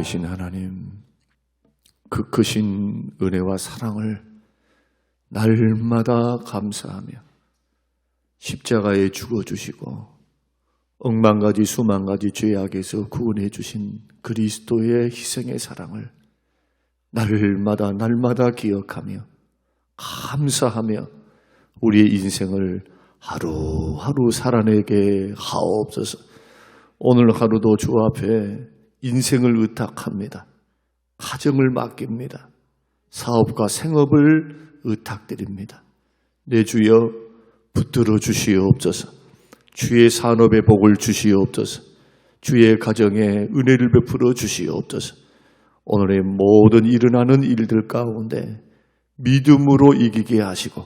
살아계신 하나님, 그 크신 은혜와 사랑을 날마다 감사하며 십자가에 죽어주시고 억만 가지 수만 가지 죄악에서 구원해 주신 그리스도의 희생의 사랑을 날마다 기억하며 감사하며 우리의 인생을 하루하루 살아내게 하옵소서. 오늘 하루도 주 앞에 인생을 의탁합니다. 가정을 맡깁니다. 사업과 생업을 의탁드립니다. 내 주여 붙들어 주시옵소서. 주의 산업에 복을 주시옵소서. 주의 가정에 은혜를 베풀어 주시옵소서. 오늘의 모든 일어나는 일들 가운데 믿음으로 이기게 하시고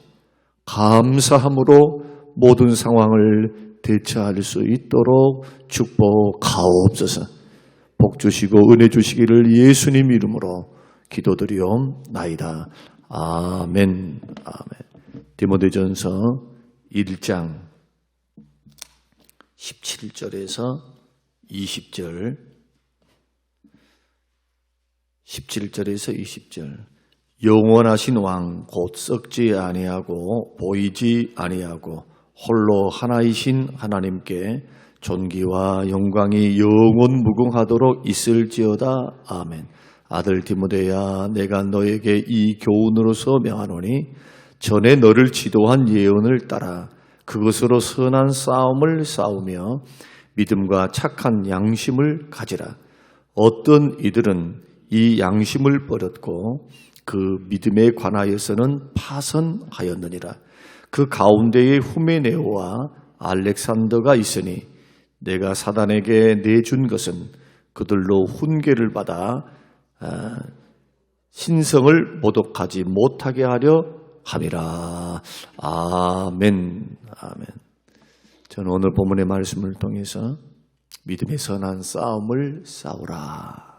감사함으로 모든 상황을 대처할 수 있도록 축복하옵소서. 복 주시고 은혜 주시기를 예수님 이름으로 기도드리옵나이다. 아멘. 아멘. 디모데전서 1장 17절에서 20절 17절에서 20절 영원하신 왕 곧 썩지 아니하고 보이지 아니하고 홀로 하나이신 하나님께 존귀와 영광이 영원 무궁하도록 있을지어다. 아멘. 아들 디모데야, 내가 너에게 이 교훈으로서 명하노니 전에 너를 지도한 예언을 따라 그것으로 선한 싸움을 싸우며 믿음과 착한 양심을 가지라. 어떤 이들은 이 양심을 버렸고 그 믿음에 관하여서는 파선하였느니라. 그 가운데에 후메네오와 알렉산더가 있으니 내가 사단에게 내준 것은 그들로 훈계를 받아 신성을 모독하지 못하게 하려 함이라. 아멘. 아멘. 저는 오늘 본문의 말씀을 통해서 믿음의 선한 싸움을 싸우라.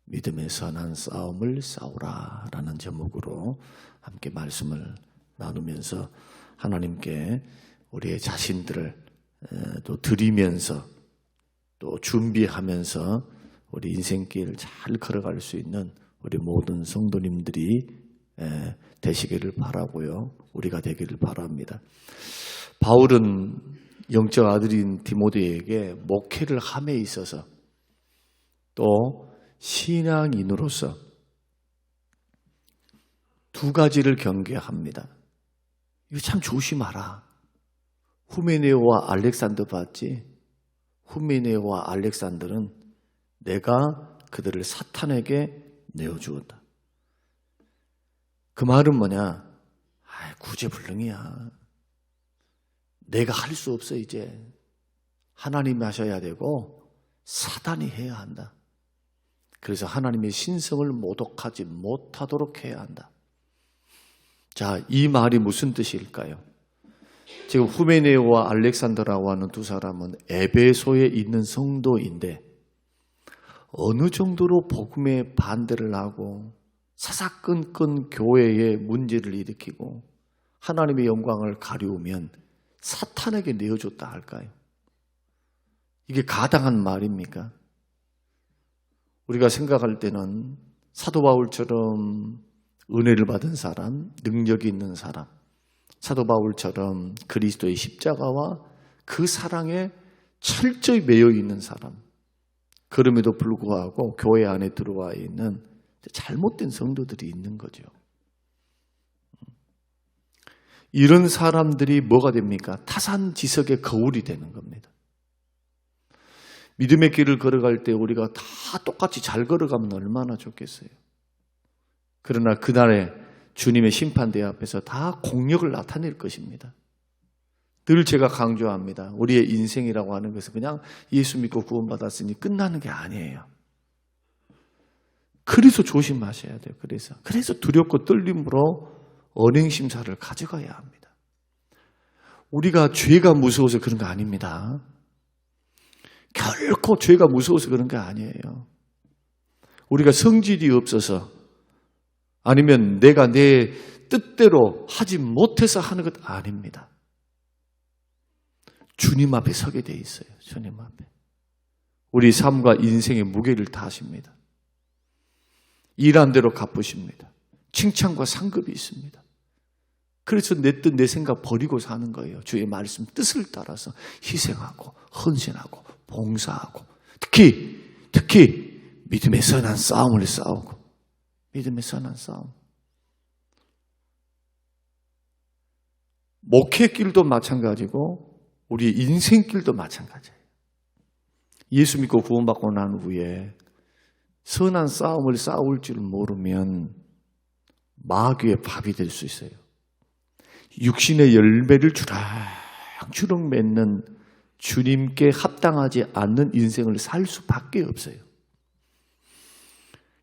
믿음의 선한 싸움을 싸우라 라는 제목으로 함께 말씀을 나누면서 하나님께 우리의 자신들을 또 드리면서 또 준비하면서 우리 인생길 잘 걸어갈 수 있는 우리 모든 성도님들이 되시기를 바라고요. 우리가 되기를 바랍니다. 바울은 영적 아들인 디모데에게 목회를 함에 있어서 또 신앙인으로서 두 가지를 경계합니다. 이거 참 조심하라. 후메네오와 알렉산더 봤지? 후메네오와 알렉산더는 내가 그들을 사탄에게 내어주었다. 그 말은 뭐냐? 구제불능이야. 내가 할 수 없어. 이제 하나님이 하셔야 되고 사단이 해야 한다. 그래서 하나님의 신성을 모독하지 못하도록 해야 한다. 자, 이 말이 무슨 뜻일까요? 지금 후메네오와 알렉산더라고 하는 두 사람은 에베소에 있는 성도인데 어느 정도로 복음에 반대를 하고 사사건건 교회에 문제를 일으키고 하나님의 영광을 가리우면 사탄에게 내어줬다 할까요? 이게 가당한 말입니까? 우리가 생각할 때는 사도 바울처럼 은혜를 받은 사람, 능력이 있는 사람, 사도 바울처럼 그리스도의 십자가와 그 사랑에 철저히 매여 있는 사람, 그럼에도 불구하고 교회 안에 들어와 있는 잘못된 성도들이 있는 거죠. 이런 사람들이 뭐가 됩니까? 타산지석의 거울이 되는 겁니다. 믿음의 길을 걸어갈 때 우리가 다 똑같이 잘 걸어가면 얼마나 좋겠어요. 그러나 그날에 주님의 심판대 앞에서 다 공력을 나타낼 것입니다. 늘 제가 강조합니다. 우리의 인생이라고 하는 것은 그냥 예수 믿고 구원받았으니 끝나는 게 아니에요. 그래서 조심하셔야 돼요. 그래서 두렵고 떨림으로 언행심사를 가져가야 합니다. 우리가 죄가 무서워서 그런 거 아닙니다. 결코 죄가 무서워서 그런 게 아니에요. 우리가 성질이 없어서 아니면 내가 내 뜻대로 하지 못해서 하는 것 아닙니다. 주님 앞에 서게 돼 있어요. 주님 앞에. 우리 삶과 인생의 무게를 다 하십니다. 일한 대로 갚으십니다. 칭찬과 상급이 있습니다. 그래서 내 뜻, 내 생각 버리고 사는 거예요. 주의 말씀 뜻을 따라서 희생하고 헌신하고 봉사하고 특히 믿음의 선한 싸움을 싸우고 믿음의 선한 싸움. 목회길도 마찬가지고 우리 인생길도 마찬가지예요. 예수 믿고 구원받고 난 후에 선한 싸움을 싸울 줄 모르면 마귀의 밥이 될 수 있어요. 육신의 열매를 주렁주렁 맺는 주님께 합당하지 않는 인생을 살 수밖에 없어요.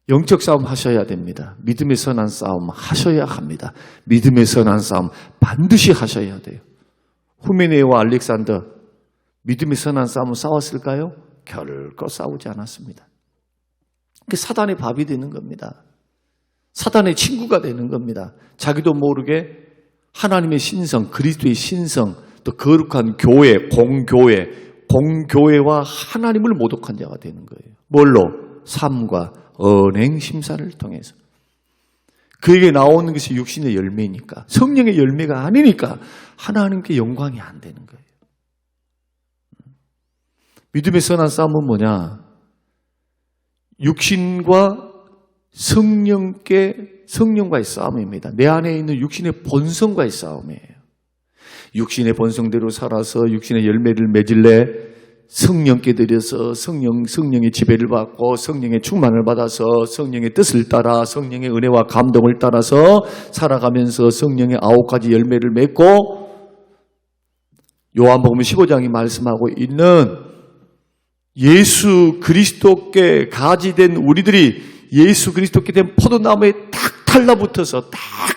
영적 싸움 하셔야 됩니다. 믿음의 선한 싸움 하셔야 합니다. 믿음의 선한 싸움 반드시 하셔야 돼요. 후메네와 알렉산더 믿음의 선한 싸움을 싸웠을까요? 결코 싸우지 않았습니다. 사단의 밥이 되는 겁니다. 사단의 친구가 되는 겁니다. 자기도 모르게 하나님의 신성, 그리스도의 신성, 또 거룩한 교회, 공교회와 하나님을 모독한 자가 되는 거예요. 뭘로? 삶과 언행 심사를 통해서. 그에게 나오는 것이 육신의 열매니까, 성령의 열매가 아니니까 하나님께 영광이 안 되는 거예요. 믿음의 선한 싸움은 뭐냐? 육신과 성령과의 싸움입니다. 내 안에 있는 육신의 본성과의 싸움이에요. 육신의 본성대로 살아서 육신의 열매를 맺을래? 성령께 드려서 성령의 지배를 받고 성령의 충만을 받아서 성령의 뜻을 따라 성령의 은혜와 감동을 따라서 살아가면서 성령의 9가지 열매를 맺고 요한복음 15장이 말씀하고 있는 예수 그리스도께 가지된 우리들이 예수 그리스도께 된 포도나무에 딱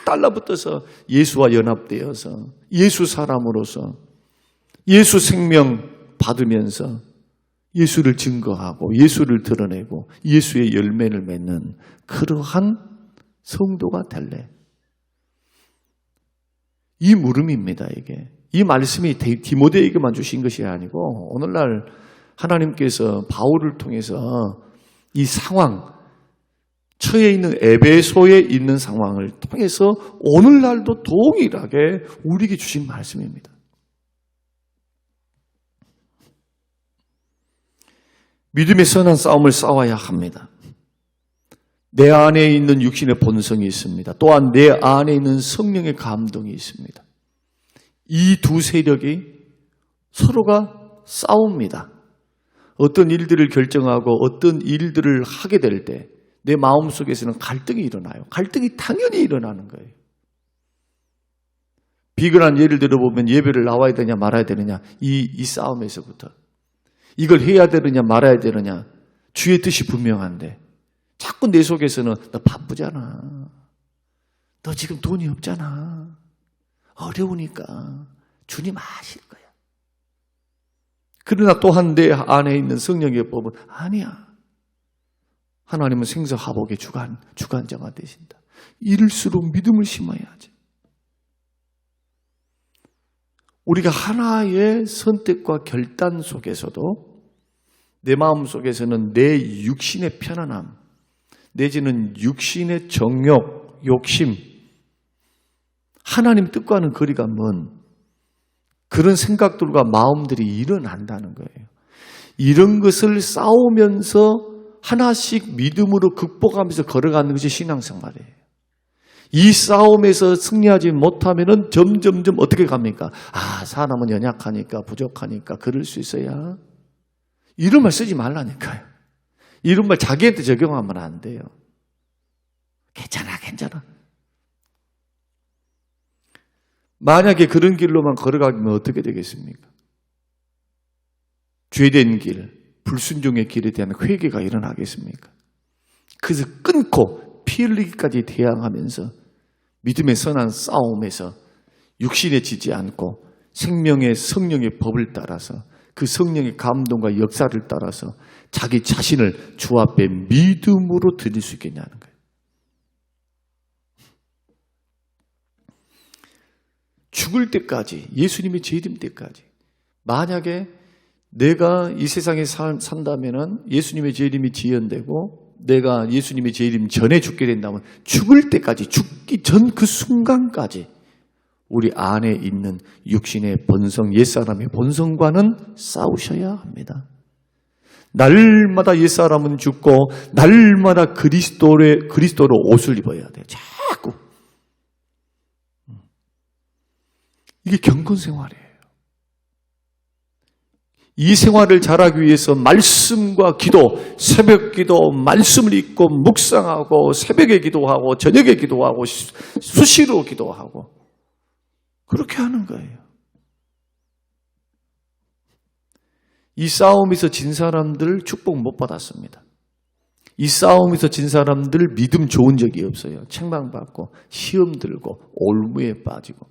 달라붙어서 예수와 연합되어서 예수 사람으로서 예수 생명 받으면서 예수를 증거하고 예수를 드러내고 예수의 열매를 맺는 그러한 성도가 될래. 이 물음입니다. 이게. 이 말씀이 디모데에게만 주신 것이 아니고 오늘날 하나님께서 바울을 통해서 이 상황, 처해 있는 에베소에 있는 상황을 통해서 오늘날도 동일하게 우리에게 주신 말씀입니다. 믿음의 선한 싸움을 싸워야 합니다. 내 안에 있는 육신의 본성이 있습니다. 또한 내 안에 있는 성령의 감동이 있습니다. 이 두 세력이 서로가 싸웁니다. 어떤 일들을 결정하고 어떤 일들을 하게 될 때 내 마음속에서는 갈등이 일어나요. 갈등이 당연히 일어나는 거예요. 비근한 예를 들어보면 예배를 나와야 되냐 말아야 되느냐 이 싸움에서부터 이걸 해야 되느냐 말아야 되느냐 주의 뜻이 분명한데 자꾸 내 속에서는 너 바쁘잖아. 너 지금 돈이 없잖아. 어려우니까 주님 아실 거야. 그러나 또한 내 안에 있는 성령의 법은 아니야. 하나님은 생사화복의 주관자가 되신다. 이럴수록 믿음을 심어야지. 우리가 하나의 선택과 결단 속에서도 내 마음 속에서는 내 육신의 편안함, 내지는 육신의 정욕, 욕심, 하나님 뜻과는 거리가 먼 그런 생각들과 마음들이 일어난다는 거예요. 이런 것을 싸우면서 하나씩 믿음으로 극복하면서 걸어가는 것이 신앙생활이에요. 이 싸움에서 승리하지 못하면 점점점 어떻게 갑니까? 사람은 연약하니까 부족하니까 그럴 수 있어야. 이런 말 쓰지 말라니까요. 이런 말 자기한테 적용하면 안 돼요. 괜찮아. 만약에 그런 길로만 걸어가면 어떻게 되겠습니까? 죄된 길, 불순종의 길에 대한 회개가 일어나겠습니까? 그래서 끊고 피 흘리기까지 대항하면서 믿음의 선한 싸움에서 육신에 지지 않고 생명의 성령의 법을 따라서 그 성령의 감동과 역사를 따라서 자기 자신을 주 앞에 믿음으로 드릴 수 있겠냐는 거예요. 죽을 때까지, 예수님이 재림 때까지 만약에 내가 이 세상에 산다면은 예수님의 재림이 지연되고 내가 예수님이 제 이름 전에 죽게 된다면 죽을 때까지, 죽기 전 그 순간까지 우리 안에 있는 육신의 본성, 옛사람의 본성과는 싸우셔야 합니다. 날마다 옛사람은 죽고 날마다 그리스도로 옷을 입어야 돼요. 자꾸. 이게 경건 생활이에요. 이 생활을 잘하기 위해서 말씀과 기도, 새벽 기도, 말씀을 읽고 묵상하고 새벽에 기도하고 저녁에 기도하고 수시로 기도하고 그렇게 하는 거예요. 이 싸움에서 진 사람들 축복 못 받았습니다. 이 싸움에서 진 사람들 믿음 좋은 적이 없어요. 책망받고 시험 들고 올무에 빠지고.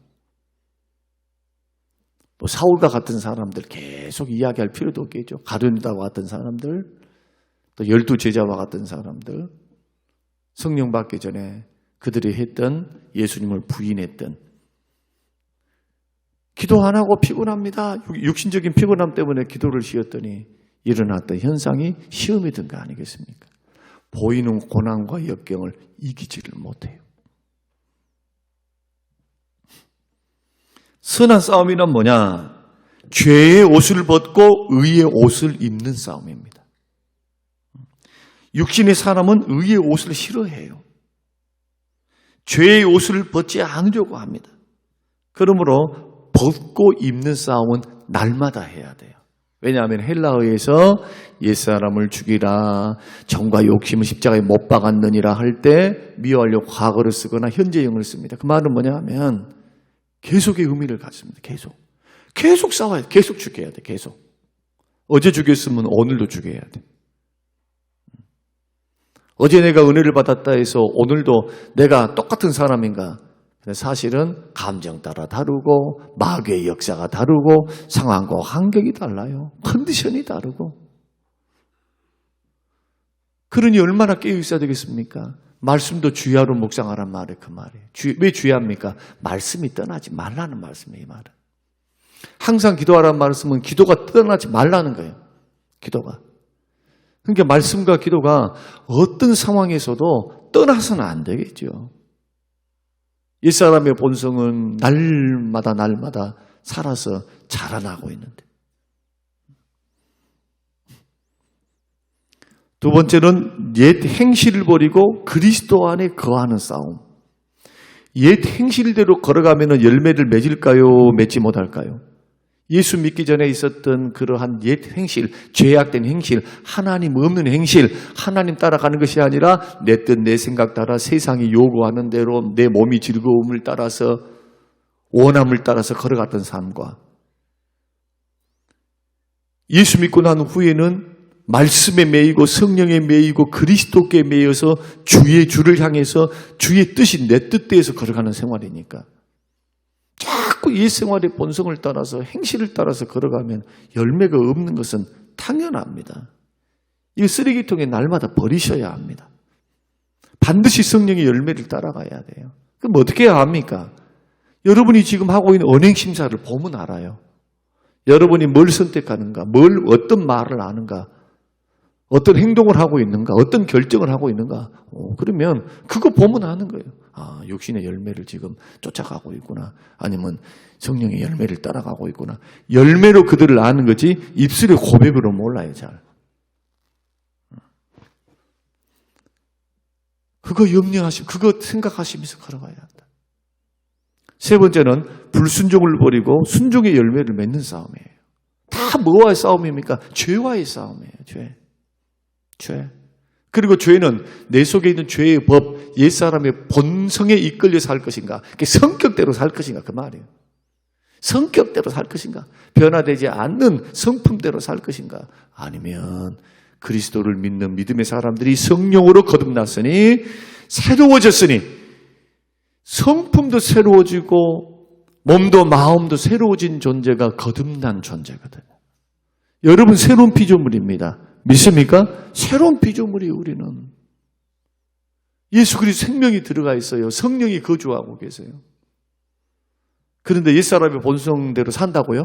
뭐 사울과 같은 사람들 계속 이야기할 필요도 없겠죠. 가룟유다와 같은 사람들, 또 12제자와 같은 사람들, 성령 받기 전에 그들이 했던 예수님을 부인했던, 기도 안 하고 피곤합니다. 육신적인 피곤함 때문에 기도를 쉬었더니 일어났던 현상이 시험이 든 거 아니겠습니까? 보이는 고난과 역경을 이기지를 못해요. 선한 싸움이란 뭐냐? 죄의 옷을 벗고 의의 옷을 입는 싸움입니다. 육신의 사람은 의의 옷을 싫어해요. 죄의 옷을 벗지 않으려고 합니다. 그러므로 벗고 입는 싸움은 날마다 해야 돼요. 왜냐하면 헬라어에서 옛사람을 죽이라, 정과 욕심을 십자가에 못 박았느니라 할 때 미워하려고 과거를 쓰거나 현재형을 씁니다. 그 말은 뭐냐 하면 계속의 의미를 갖습니다. 계속 싸워야 돼. 계속 죽여야 돼. 계속. 어제 죽였으면 오늘도 죽여야 돼. 어제 내가 은혜를 받았다 해서 오늘도 내가 똑같은 사람인가? 사실은 감정 따라 다르고 마귀의 역사가 다르고 상황과 환경이 달라요. 컨디션이 다르고. 그러니 얼마나 깨어 있어야 되겠습니까? 말씀도 주야로 묵상하란 말이 그 말이에요. 왜 주야입니까? 말씀이 떠나지 말라는 말씀이에요. 이 말은. 항상 기도하라는 말씀은 기도가 떠나지 말라는 거예요. 기도가. 그러니까 말씀과 기도가 어떤 상황에서도 떠나서는 안 되겠죠. 옛사람의 본성은 날마다 살아서 자라나고 있는데. 두 번째는 옛 행실을 버리고 그리스도 안에 거하는 싸움. 옛 행실대로 걸어가면 열매를 맺을까요? 맺지 못할까요? 예수 믿기 전에 있었던 그러한 옛 행실, 죄악된 행실, 하나님 없는 행실, 하나님 따라가는 것이 아니라 내 뜻, 내 생각 따라 세상이 요구하는 대로 내 몸이 즐거움을 따라서 원함을 따라서 걸어갔던 삶과 예수 믿고 난 후에는 말씀에 매이고 성령에 매이고 그리스도께 매여서 주의 주를 향해서 주의 뜻이 내 뜻대에서 걸어가는 생활이니까 자꾸 이 생활의 본성을 따라서 행실을 따라서 걸어가면 열매가 없는 것은 당연합니다. 이 쓰레기통에 날마다 버리셔야 합니다. 반드시 성령의 열매를 따라가야 돼요. 그럼 어떻게 해야 합니까? 여러분이 지금 하고 있는 언행심사를 보면 알아요. 여러분이 뭘 선택하는가, 어떤 말을 하는가, 어떤 행동을 하고 있는가, 어떤 결정을 하고 있는가. 그러면 그거 보면 아는 거예요. 아, 육신의 열매를 지금 쫓아가고 있구나. 아니면 성령의 열매를 따라가고 있구나. 열매로 그들을 아는 거지 입술의 고백으로 몰라요, 잘. 그거 그거 생각하시면서 걸어가야 한다. 세 번째는 불순종을 버리고 순종의 열매를 맺는 싸움이에요. 다 뭐와의 싸움입니까? 죄와의 싸움이에요, 죄. 그리고 죄는 내 속에 있는 죄의 법, 옛사람의 본성에 이끌려 살 것인가, 성격대로 살 것인가, 그 말이에요. 성격대로 살 것인가, 변화되지 않는 성품대로 살 것인가, 아니면 그리스도를 믿는 믿음의 사람들이 성령으로 거듭났으니 새로워졌으니 성품도 새로워지고 몸도 마음도 새로워진 존재가 거듭난 존재거든요. 여러분 새로운 피조물입니다. 믿습니까? 새로운 피조물이에요, 우리는. 예수 그리스도 생명이 들어가 있어요. 성령이 거주하고 계세요. 그런데 옛사람의 본성대로 산다고요?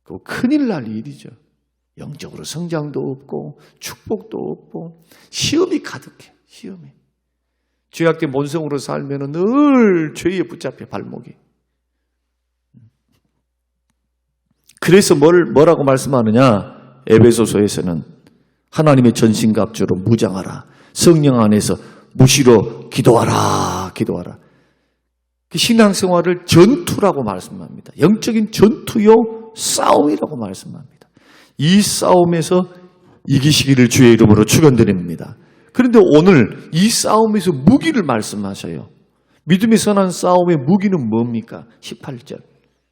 그거 큰일 날 일이죠. 영적으로 성장도 없고 축복도 없고 시험이 가득해. 시험이. 죄악된 본성으로 살면 늘 죄에 붙잡혀 발목이. 그래서 뭐라고 말씀하느냐? 에베소서에서는 하나님의 전신갑주로 무장하라. 성령 안에서 무시로 기도하라. 기도하라. 그 신앙생활을 전투라고 말씀합니다. 영적인 전투요 싸움이라고 말씀합니다. 이 싸움에서 이기시기를 주의 이름으로 축원드립니다. 그런데 오늘 이 싸움에서 무기를 말씀하셔요. 믿음의 선한 싸움의 무기는 뭡니까? 18절.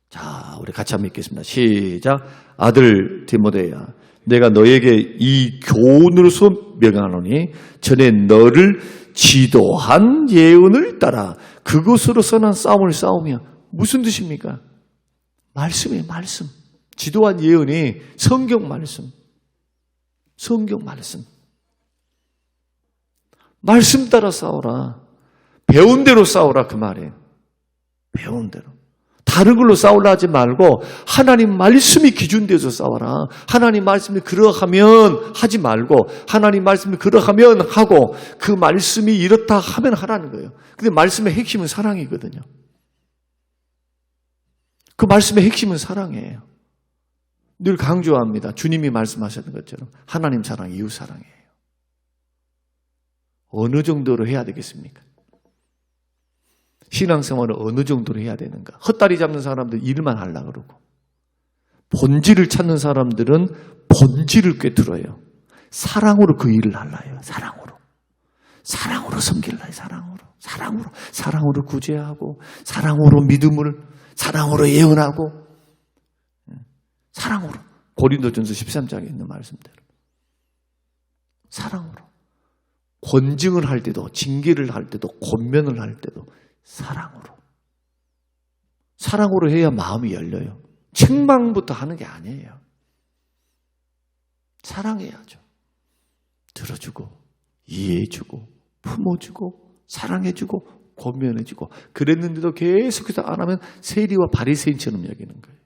자, 우리 같이 한번 읽겠습니다. 시작. 아들 디모데야, 내가 너에게 이 교훈으로서 명하노니 전에 너를 지도한 예언을 따라 그것으로 선한 싸움을 싸우며. 무슨 뜻입니까? 말씀이에요. 말씀. 지도한 예언이 성경 말씀. 성경 말씀. 말씀 따라 싸워라. 배운 대로 싸워라 그 말이에요. 배운 대로. 다른 걸로 싸우려 하지 말고 하나님 말씀이 기준돼서 싸워라. 하나님 말씀이 그러하면 하지 말고 하나님 말씀이 그러하면 하고 그 말씀이 이렇다 하면 하라는 거예요. 근데 말씀의 핵심은 사랑이거든요. 그 말씀의 핵심은 사랑이에요. 늘 강조합니다. 주님이 말씀하셨던 것처럼 하나님 사랑, 이웃 사랑이에요. 어느 정도로 해야 되겠습니까? 신앙생활을 어느 정도로 해야 되는가? 헛다리 잡는 사람들 일만 하려고 그러고 본질을 찾는 사람들은 본질을 꿰뚫어요. 사랑으로 그 일을 하려요. 사랑으로. 사랑으로 섬길라요. 사랑으로. 사랑으로 구제하고 사랑으로 믿음을 사랑으로 예언하고 사랑으로. 고린도전서 13장에 있는 말씀대로. 사랑으로. 권징을 할 때도 징계를 할 때도 권면을 할 때도 사랑으로. 사랑으로 해야 마음이 열려요. 책망부터 하는 게 아니에요. 사랑해야죠. 들어주고 이해해주고 품어주고 사랑해주고 권면해주고 그랬는데도 계속해서 안 하면 세리와 바리새인처럼 여기는 거예요.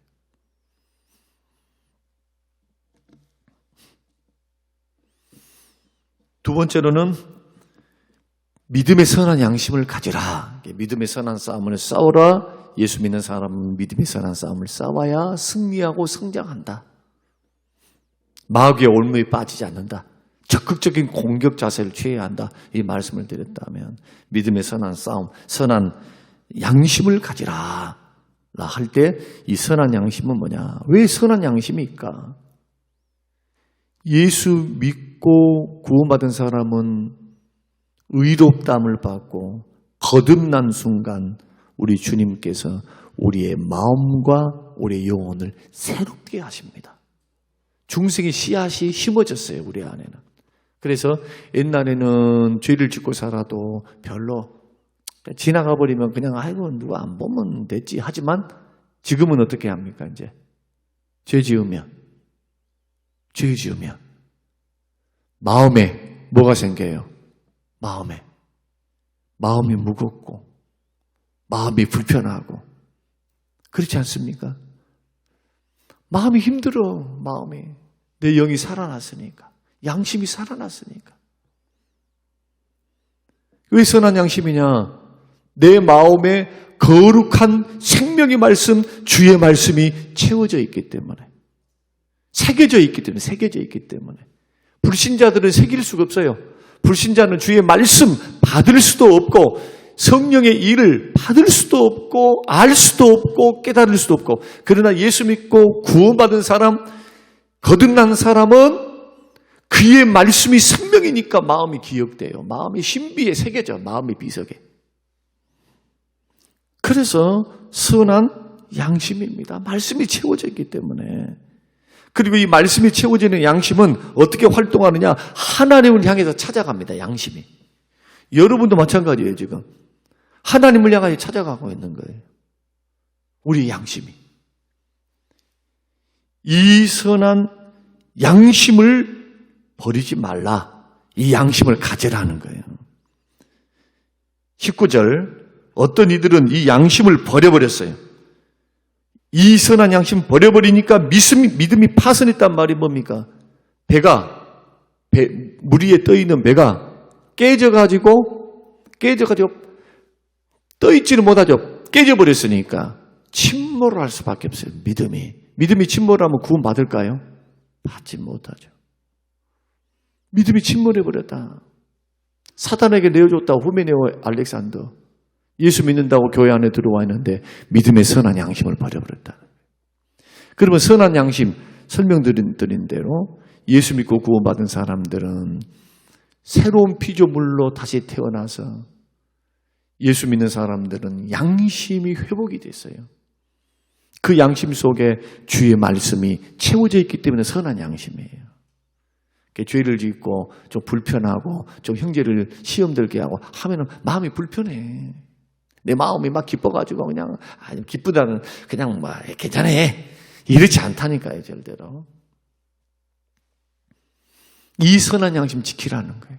두 번째로는 믿음의 선한 양심을 가지라. 믿음의 선한 싸움을 싸우라. 예수 믿는 사람은 믿음의 선한 싸움을 싸워야 승리하고 성장한다. 마귀의 올무에 빠지지 않는다. 적극적인 공격 자세를 취해야 한다. 이 말씀을 드렸다면 믿음의 선한 싸움, 선한 양심을 가지라. 할 때 이 선한 양심은 뭐냐? 왜 선한 양심일까? 예수 믿고 구원받은 사람은 의롭다함을 받고 거듭난 순간 우리 주님께서 우리의 마음과 우리의 영혼을 새롭게 하십니다. 중생의 씨앗이 심어졌어요. 우리 안에는. 그래서 옛날에는 죄를 짓고 살아도 별로 지나가 버리면 그냥 아이고 누가 안 보면 됐지 하지만 지금은 어떻게 합니까? 이제 죄 지으면 마음에 뭐가 생겨요? 마음이 무겁고 마음이 불편하고 그렇지 않습니까? 마음이 힘들어. 마음이. 내 영이 살아났으니까. 양심이 살아났으니까. 왜 선한 양심이냐? 내 마음에 거룩한 생명의 말씀, 주의 말씀이 채워져 있기 때문에. 새겨져 있기 때문에. 불신자들은 새길 수가 없어요. 불신자는 주의 말씀 받을 수도 없고 성령의 일을 받을 수도 없고 알 수도 없고 깨달을 수도 없고 그러나 예수 믿고 구원받은 사람, 거듭난 사람은 그의 말씀이 생명이니까 마음이 기억돼요. 마음이 신비에 새겨져. 마음이 비석에. 그래서 선한 양심입니다. 말씀이 채워져 있기 때문에. 그리고 이 말씀이 채워지는 양심은 어떻게 활동하느냐? 하나님을 향해서 찾아갑니다. 양심이. 여러분도 마찬가지예요. 지금. 하나님을 향해 찾아가고 있는 거예요. 우리의 양심이. 이 선한 양심을 버리지 말라. 이 양심을 가지라는 거예요. 19절. 어떤 이들은 이 양심을 버려버렸어요. 이 선한 양심 버려버리니까 믿음이 파손했단 말이 뭡니까? 물 위에 떠 있는 배가 깨져가지고 떠 있지는 못하죠. 깨져버렸으니까 침몰을 할 수밖에 없어요. 믿음이 침몰하면 구원 받을까요? 받지 못하죠. 믿음이 침몰해버렸다. 사단에게 내어줬다고 후메네오 알렉산더. 예수 믿는다고 교회 안에 들어와 있는데 믿음의 선한 양심을 버려버렸다. 그러면 선한 양심, 설명드린 대로 예수 믿고 구원받은 사람들은 새로운 피조물로 다시 태어나서 예수 믿는 사람들은 양심이 회복이 됐어요. 그 양심 속에 주의 말씀이 채워져 있기 때문에 선한 양심이에요. 죄를 짓고 좀 불편하고 좀 형제를 시험 들게 하고 하면은 마음이 불편해. 내 마음이 막 기뻐가지고 그냥 기쁘다는 그냥 뭐 괜찮아. 이렇지 않다니까요, 절대로. 이 선한 양심 지키라는 거예요.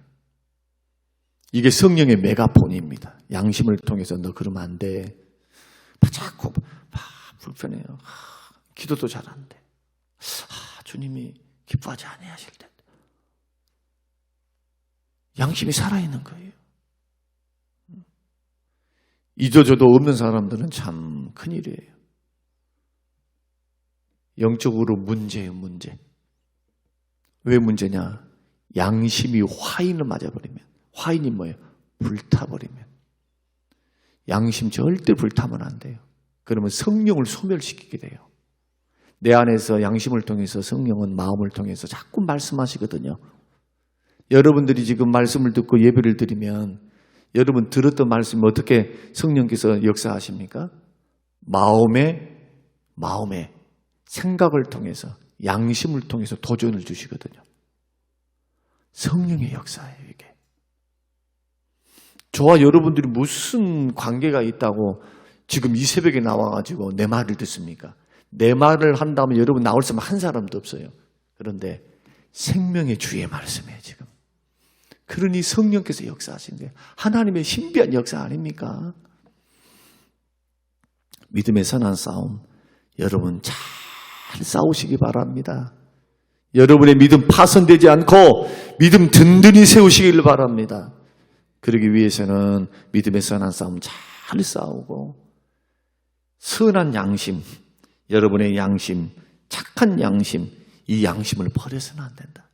이게 성령의 메가폰입니다. 양심을 통해서 너 그러면 안 돼. 자꾸 불편해요. 기도도 잘 안 돼. 주님이 기뻐하지 아니하실 텐데. 양심이 살아있는 거예요. 이도저도 없는 사람들은 참 큰일이에요. 영적으로 문제예요, 문제. 왜 문제냐? 양심이 화인을 맞아버리면, 화인이 뭐예요? 불타버리면. 양심 절대 불타면 안 돼요. 그러면 성령을 소멸시키게 돼요. 내 안에서 양심을 통해서 성령은 마음을 통해서 자꾸 말씀하시거든요. 여러분들이 지금 말씀을 듣고 예배를 드리면 여러분 들었던 말씀이 어떻게 성령께서 역사하십니까? 마음의 생각을 통해서 양심을 통해서 도전을 주시거든요. 성령의 역사예요, 이게. 저와 여러분들이 무슨 관계가 있다고 지금 이 새벽에 나와가지고 내 말을 듣습니까? 내 말을 한다면 여러분 나올 사람 한 사람도 없어요. 그런데 생명의 주의 말씀이에요, 지금. 그러니 성령께서 역사하신 거예요. 하나님의 신비한 역사 아닙니까? 믿음의 선한 싸움, 여러분 잘 싸우시기 바랍니다. 여러분의 믿음 파손되지 않고 믿음 든든히 세우시길 바랍니다. 그러기 위해서는 믿음의 선한 싸움 잘 싸우고 선한 양심, 여러분의 양심, 착한 양심, 이 양심을 버려서는 안 된다.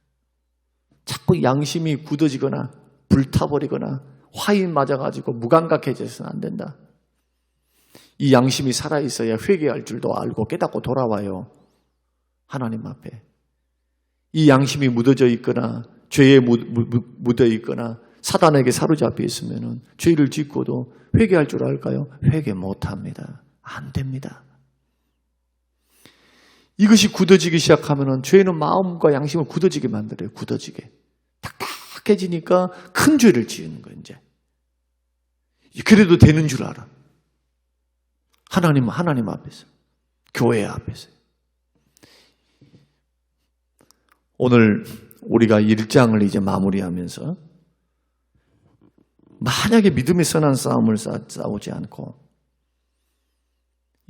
자꾸 양심이 굳어지거나 불타버리거나 화인 맞아가지고 무감각해져서는 안 된다. 이 양심이 살아있어야 회개할 줄도 알고 깨닫고 돌아와요. 하나님 앞에. 이 양심이 묻어져 있거나 죄에 묻어 있거나 사단에게 사로잡혀 있으면 죄를 짓고도 회개할 줄 알까요? 회개 못합니다. 안 됩니다. 이것이 굳어지기 시작하면 죄는 마음과 양심을 굳어지게 만들어요. 굳어지게. 딱딱해지니까 큰 죄를 지으는 거예요. 이제. 그래도 되는 줄 알아. 하나님 앞에서. 교회 앞에서. 오늘 우리가 1장을 이제 마무리하면서 만약에 믿음의 선한 싸움을 싸우지 않고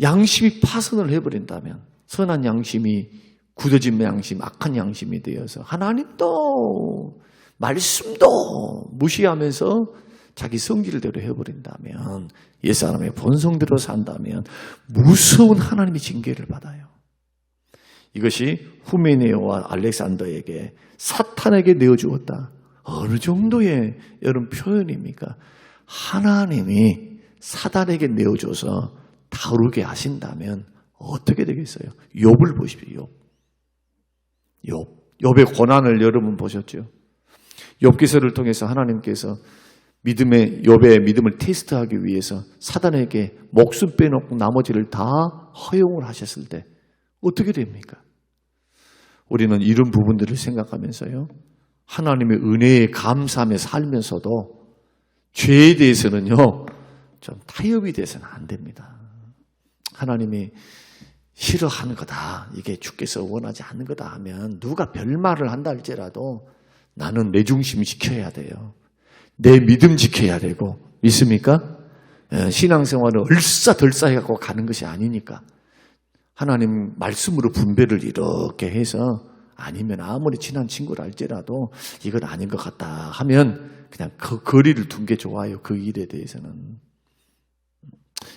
양심이 파손을 해버린다면 선한 양심이 굳어진 양심, 악한 양심이 되어서 하나님도 말씀도 무시하면서 자기 성질대로 해버린다면 옛사람의 본성대로 산다면 무서운 하나님의 징계를 받아요. 이것이 후메네오와 알렉산더에게 사탄에게 내어주었다. 어느 정도의 여러분 표현입니까? 하나님이 사단에게 내어줘서 다루게 하신다면 어떻게 되겠어요? 욥을 보십시오. 욥의 고난을 여러분 보셨죠? 욥기서를 통해서 하나님께서 욥의 믿음을 테스트하기 위해서 사단에게 목숨 빼놓고 나머지를 다 허용을 하셨을 때 어떻게 됩니까? 우리는 이런 부분들을 생각하면서요. 하나님의 은혜에 감사하며 살면서도 죄에 대해서는요. 좀 타협이 돼서는 안 됩니다. 하나님이 싫어하는 거다. 이게 주께서 원하지 않는 거다 하면 누가 별말을 한다 할지라도 나는 내 중심 지켜야 돼요. 내 믿음 지켜야 되고 믿습니까? 신앙생활은 얼싸덜싸 해갖고 가는 것이 아니니까 하나님 말씀으로 분배를 이렇게 해서 아니면 아무리 친한 친구라 할지라도 이건 아닌 것 같다 하면 그냥 그 거리를 둔 게 좋아요. 그 일에 대해서는.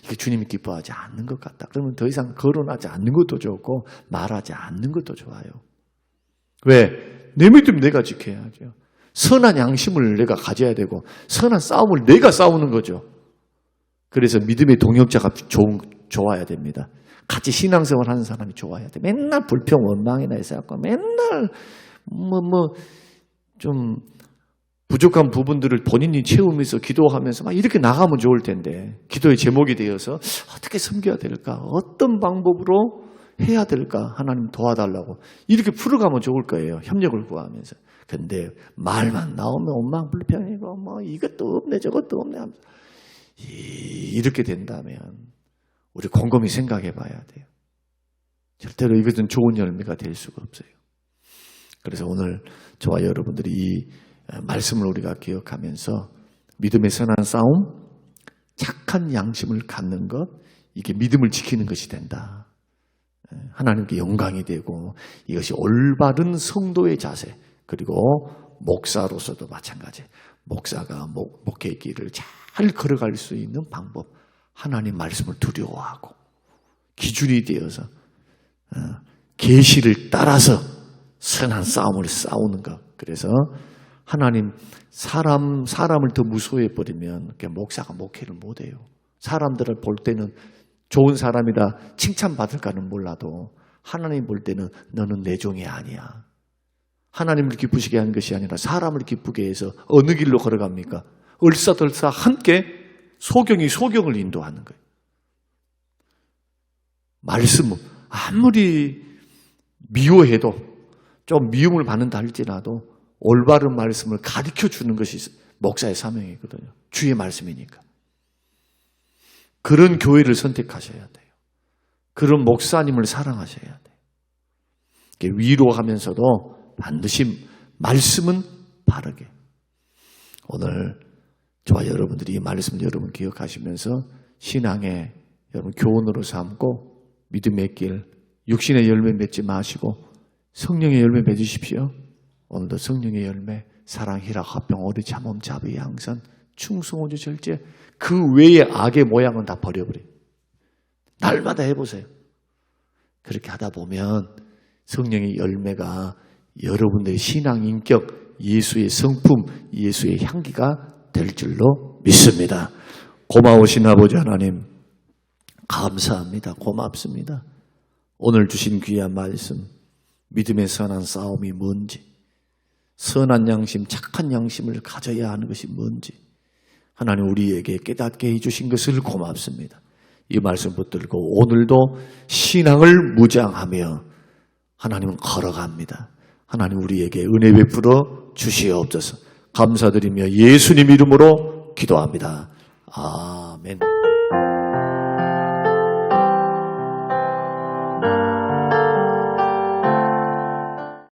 이게 주님이 기뻐하지 않는 것 같다. 그러면 더 이상 거론하지 않는 것도 좋고 말하지 않는 것도 좋아요. 왜? 내 믿음 내가 지켜야죠. 선한 양심을 내가 가져야 되고 선한 싸움을 내가 싸우는 거죠. 그래서 믿음의 동역자가 좋아야 됩니다. 같이 신앙생활 하는 사람이 좋아야 돼. 맨날 불평 원망이나 해서갖고 맨날 좀 부족한 부분들을 본인이 채우면서 기도하면서 막 이렇게 나가면 좋을 텐데 기도의 제목이 되어서 어떻게 섬겨야 될까? 어떤 방법으로 해야 될까? 하나님 도와달라고 이렇게 풀어가면 좋을 거예요. 협력을 구하면서. 근데 말만 나오면 원망 불평이고 뭐 이것도 없네 저것도 없네 하면서 이렇게 된다면 우리 곰곰이 생각해 봐야 돼요. 절대로 이것은 좋은 열매가 될 수가 없어요. 그래서 오늘 저와 여러분들이 이 말씀을 우리가 기억하면서 믿음의 선한 싸움, 착한 양심을 갖는 것, 이게 믿음을 지키는 것이 된다. 하나님께 영광이 되고 이것이 올바른 성도의 자세, 그리고 목사로서도 마찬가지. 목사가 목회의 길을 잘 걸어갈 수 있는 방법, 하나님 말씀을 두려워하고 기준이 되어서 계시를 따라서 선한 싸움을 싸우는 것. 그래서 하나님 사람을 더 무서워해 버리면 목사가 목회를 못해요. 사람들을 볼 때는 좋은 사람이다 칭찬받을까는 몰라도 하나님 볼 때는 너는 내 종이 아니야. 하나님을 기쁘시게 하는 것이 아니라 사람을 기쁘게 해서 어느 길로 걸어갑니까? 얼싸덜싸 함께 소경이 소경을 인도하는 거예요. 말씀 아무리 미워해도 좀 미움을 받는다 할지라도 올바른 말씀을 가르쳐주는 것이 목사의 사명이거든요. 주의 말씀이니까. 그런 교회를 선택하셔야 돼요. 그런 목사님을 사랑하셔야 돼요. 위로하면서도 반드시 말씀은 바르게. 오늘 저와 여러분들이 이 말씀을 여러분 기억하시면서 신앙의 여러분 교훈으로 삼고 믿음의 길, 육신의 열매 맺지 마시고 성령의 열매 맺으십시오. 오늘도 성령의 열매, 사랑, 희락, 화평, 오래 참음, 자비, 양선, 충성, 온유, 절제 그 외의 악의 모양은 다 버려버려요. 날마다 해보세요. 그렇게 하다 보면 성령의 열매가 여러분들의 신앙 인격, 예수의 성품, 예수의 향기가 될 줄로 믿습니다. 고마우신 아버지 하나님 감사합니다. 고맙습니다. 오늘 주신 귀한 말씀, 믿음의 선한 싸움이 뭔지, 선한 양심, 착한 양심을 가져야 하는 것이 뭔지 하나님 우리에게 깨닫게 해주신 것을 고맙습니다. 이 말씀 붙들고 오늘도 신앙을 무장하며 하나님은 걸어갑니다. 하나님 우리에게 은혜 베풀어 주시옵소서. 감사드리며 예수님 이름으로 기도합니다. 아멘.